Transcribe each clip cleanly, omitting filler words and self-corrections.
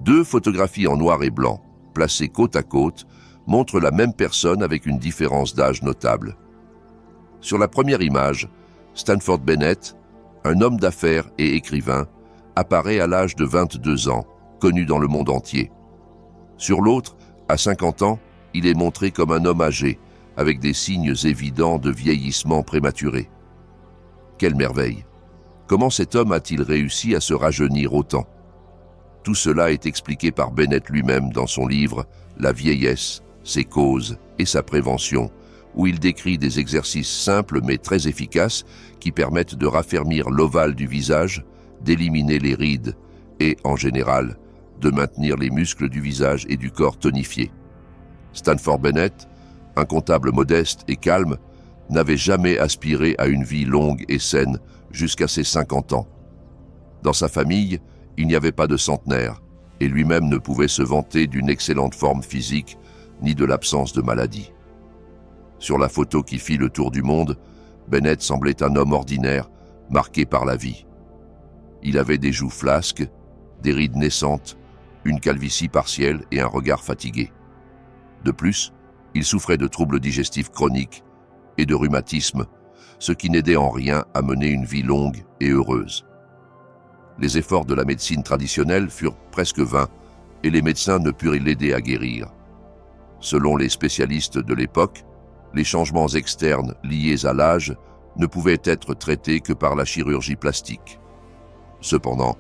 Deux photographies en noir et blanc, placées côte à côte, montrent la même personne avec une différence d'âge notable. Sur la première image, Stanford Bennett, un homme d'affaires et écrivain, apparaît à l'âge de 22 ans, connu dans le monde entier. Sur l'autre, à 50 ans, il est montré comme un homme âgé, avec des signes évidents de vieillissement prématuré. Quelle merveille! Comment cet homme a-t-il réussi à se rajeunir autant? Tout cela est expliqué par Bennett lui-même dans son livre « La vieillesse, ses causes et sa prévention », où il décrit des exercices simples mais très efficaces qui permettent de raffermir l'ovale du visage, d'éliminer les rides et, en général, de maintenir les muscles du visage et du corps tonifiés. Stanford Bennett, un comptable modeste et calme, n'avait jamais aspiré à une vie longue et saine jusqu'à ses 50 ans. Dans sa famille, il n'y avait pas de centenaire, et lui-même ne pouvait se vanter d'une excellente forme physique ni de l'absence de maladie. Sur la photo qui fit le tour du monde, Bennett semblait un homme ordinaire, marqué par la vie. Il avait des joues flasques, des rides naissantes, une calvitie partielle et un regard fatigué. De plus, il souffrait de troubles digestifs chroniques et de rhumatisme, ce qui n'aidait en rien à mener une vie longue et heureuse. Les efforts de la médecine traditionnelle furent presque vains et les médecins ne purent l'aider à guérir. Selon les spécialistes de l'époque, les changements externes liés à l'âge ne pouvaient être traités que par la chirurgie plastique. Cependant,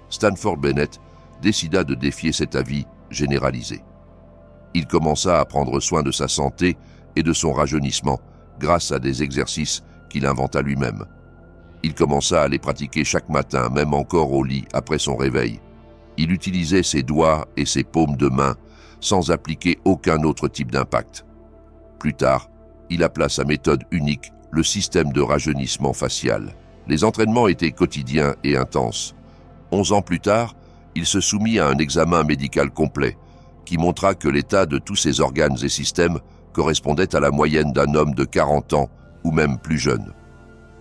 Stanford Bennett décida de défier cet avis généralisé. Il commença à prendre soin de sa santé et de son rajeunissement grâce à des exercices qu'il inventa lui-même. Il commença à les pratiquer chaque matin, même encore au lit après son réveil. Il utilisait ses doigts et ses paumes de main sans appliquer aucun autre type d'impact. Plus tard, il appela sa méthode unique le système de rajeunissement facial. Les entraînements étaient quotidiens et intenses. 11 ans plus tard, il se soumit à un examen médical complet qui montra que l'état de tous ses organes et systèmes correspondait à la moyenne d'un homme de 40 ans ou même plus jeune.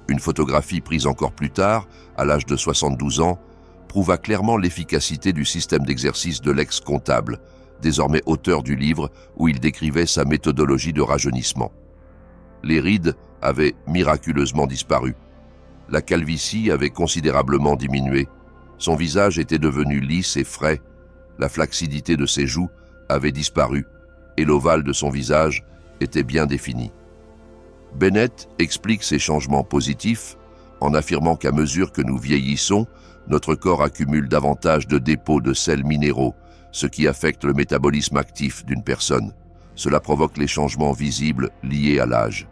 Une photographie prise encore plus tard, à l'âge de 72 ans, prouva clairement l'efficacité du système d'exercice de l'ex-comptable, désormais auteur du livre où il décrivait sa méthodologie de rajeunissement. Les rides avaient miraculeusement disparu. La calvitie avait considérablement diminué. Son visage était devenu lisse et frais. La flacidité de ses joues avait disparu et l'ovale de son visage était bien défini. Bennett explique ces changements positifs en affirmant qu'à mesure que nous vieillissons, notre corps accumule davantage de dépôts de sels minéraux, ce qui affecte le métabolisme actif d'une personne. Cela provoque les changements visibles liés à l'âge.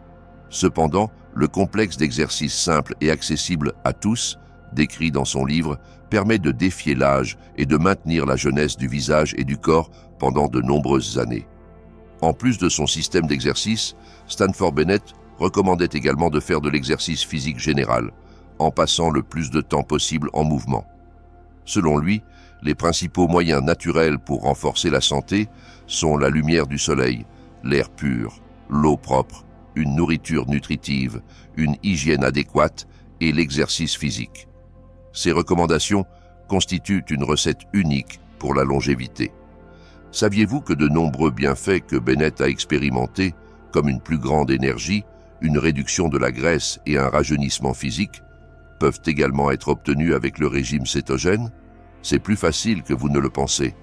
Cependant, le complexe d'exercices simples et accessibles à tous, décrit dans son livre, permet de défier l'âge et de maintenir la jeunesse du visage et du corps pendant de nombreuses années. En plus de son système d'exercice, Stanford Bennett recommandait également de faire de l'exercice physique général, en passant le plus de temps possible en mouvement. Selon lui, les principaux moyens naturels pour renforcer la santé sont la lumière du soleil, l'air pur, l'eau propre, une nourriture nutritive, une hygiène adéquate et l'exercice physique. Ces recommandations constituent une recette unique pour la longévité. Saviez-vous que de nombreux bienfaits que Bennett a expérimentés, comme une plus grande énergie, une réduction de la graisse et un rajeunissement physique, peuvent également être obtenus avec le régime cétogène? C'est plus facile que vous ne le pensez.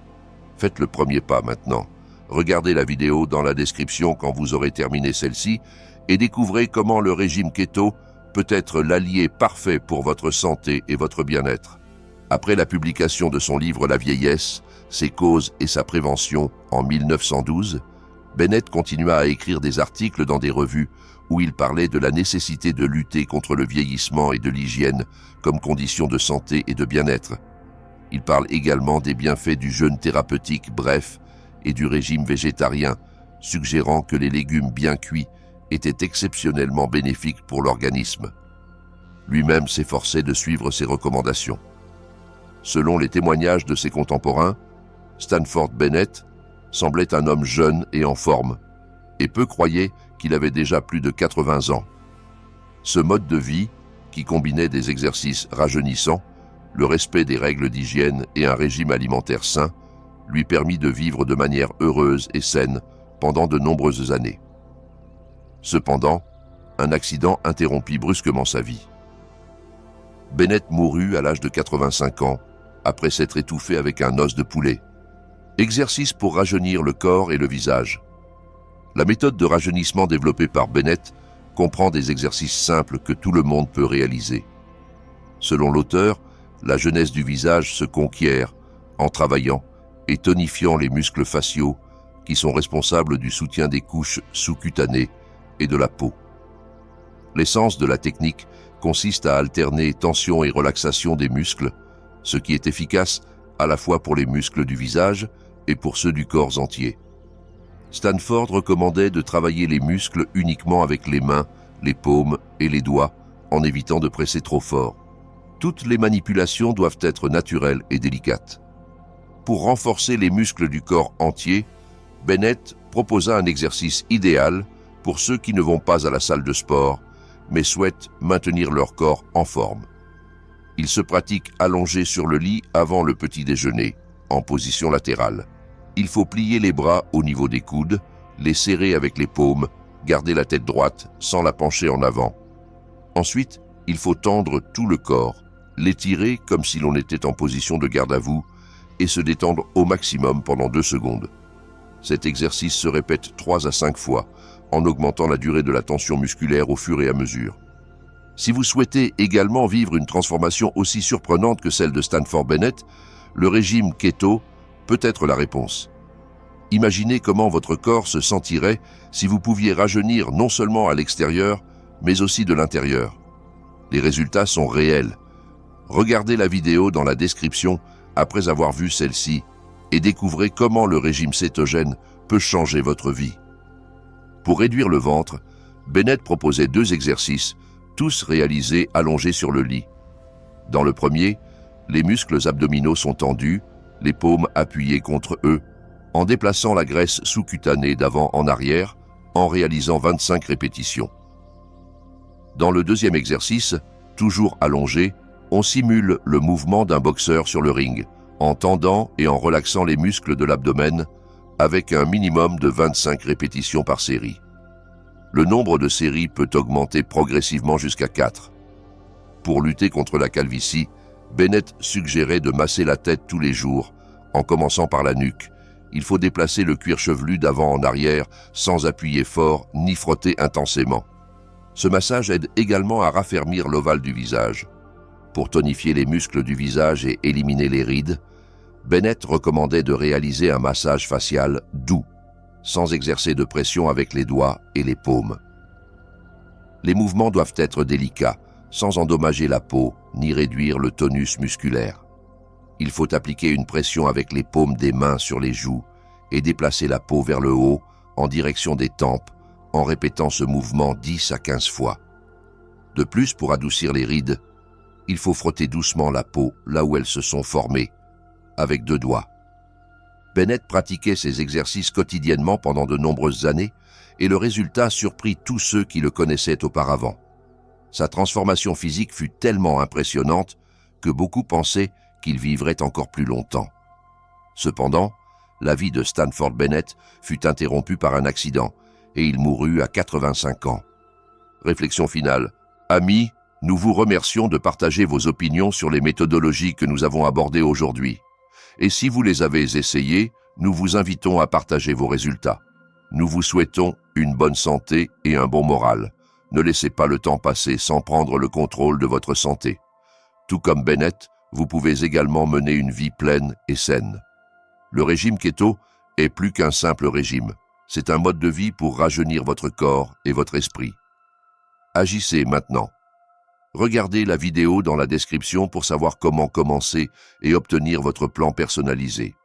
Faites le premier pas maintenant. Regardez la vidéo dans la description quand vous aurez terminé celle-ci et découvrez comment le régime keto peut être l'allié parfait pour votre santé et votre bien-être. Après la publication de son livre La vieillesse, ses causes et sa prévention en 1912, Bennett continua à écrire des articles dans des revues où il parlait de la nécessité de lutter contre le vieillissement et de l'hygiène comme condition de santé et de bien-être. Il parle également des bienfaits du jeûne thérapeutique bref et du régime végétarien, suggérant que les légumes bien cuits étaient exceptionnellement bénéfiques pour l'organisme. Lui-même s'efforçait de suivre ces recommandations. Selon les témoignages de ses contemporains, Stanford Bennett semblait un homme jeune et en forme, et peu croyaient qu'il avait déjà plus de 80 ans. Ce mode de vie, qui combinait des exercices rajeunissants, le respect des règles d'hygiène et un régime alimentaire sain, lui permit de vivre de manière heureuse et saine pendant de nombreuses années. Cependant, un accident interrompit brusquement sa vie. Bennett mourut à l'âge de 85 ans, après s'être étouffé avec un os de poulet. Exercice pour rajeunir le corps et le visage. La méthode de rajeunissement développée par Bennett comprend des exercices simples que tout le monde peut réaliser. Selon l'auteur, la jeunesse du visage se conquiert en travaillant et tonifiant les muscles faciaux qui sont responsables du soutien des couches sous-cutanées et de la peau. L'essence de la technique consiste à alterner tension et relaxation des muscles, ce qui est efficace à la fois pour les muscles du visage et pour ceux du corps entier. Stanford recommandait de travailler les muscles uniquement avec les mains, les paumes et les doigts, en évitant de presser trop fort. Toutes les manipulations doivent être naturelles et délicates. Pour renforcer les muscles du corps entier, Bennett proposa un exercice idéal pour ceux qui ne vont pas à la salle de sport, mais souhaitent maintenir leur corps en forme. Il se pratique allongé sur le lit avant le petit déjeuner, en position latérale. Il faut plier les bras au niveau des coudes, les serrer avec les paumes, garder la tête droite sans la pencher en avant. Ensuite, il faut tendre tout le corps, l'étirer comme si l'on était en position de garde à vous et se détendre au maximum pendant 2 secondes. Cet exercice se répète 3 à 5 fois, en augmentant la durée de la tension musculaire au fur et à mesure. Si vous souhaitez également vivre une transformation aussi surprenante que celle de Stanford Bennett, le régime keto peut être la réponse. Imaginez comment votre corps se sentirait si vous pouviez rajeunir non seulement à l'extérieur, mais aussi de l'intérieur. Les résultats sont réels. Regardez la vidéo dans la description après avoir vu celle-ci et découvrez comment le régime cétogène peut changer votre vie. Pour réduire le ventre, Bennett proposait 2 exercices, tous réalisés allongés sur le lit. Dans le premier, les muscles abdominaux sont tendus, les paumes appuyées contre eux, en déplaçant la graisse sous-cutanée d'avant en arrière, en réalisant 25 répétitions. Dans le deuxième exercice, toujours allongé, on simule le mouvement d'un boxeur sur le ring, en tendant et en relaxant les muscles de l'abdomen, avec un minimum de 25 répétitions par série. Le nombre de séries peut augmenter progressivement jusqu'à 4. Pour lutter contre la calvitie, Bennett suggérait de masser la tête tous les jours, en commençant par la nuque. Il faut déplacer le cuir chevelu d'avant en arrière sans appuyer fort ni frotter intensément. Ce massage aide également à raffermir l'ovale du visage. Pour tonifier les muscles du visage et éliminer les rides, Bennett recommandait de réaliser un massage facial doux, sans exercer de pression avec les doigts et les paumes. Les mouvements doivent être délicats, sans endommager la peau ni réduire le tonus musculaire. Il faut appliquer une pression avec les paumes des mains sur les joues et déplacer la peau vers le haut en direction des tempes en répétant ce mouvement 10 à 15 fois. De plus, pour adoucir les rides, il faut frotter doucement la peau là où elles se sont formées, avec 2 doigts. Bennett pratiquait ces exercices quotidiennement pendant de nombreuses années et le résultat surprit tous ceux qui le connaissaient auparavant. Sa transformation physique fut tellement impressionnante que beaucoup pensaient qu'il vivrait encore plus longtemps. Cependant, la vie de Stanford Bennett fut interrompue par un accident et il mourut à 85 ans. Réflexion finale. Amis, nous vous remercions de partager vos opinions sur les méthodologies que nous avons abordées aujourd'hui. Et si vous les avez essayées, nous vous invitons à partager vos résultats. Nous vous souhaitons une bonne santé et un bon moral. Ne laissez pas le temps passer sans prendre le contrôle de votre santé. Tout comme Bennett, vous pouvez également mener une vie pleine et saine. Le régime keto est plus qu'un simple régime. C'est un mode de vie pour rajeunir votre corps et votre esprit. Agissez maintenant. Regardez la vidéo dans la description pour savoir comment commencer et obtenir votre plan personnalisé.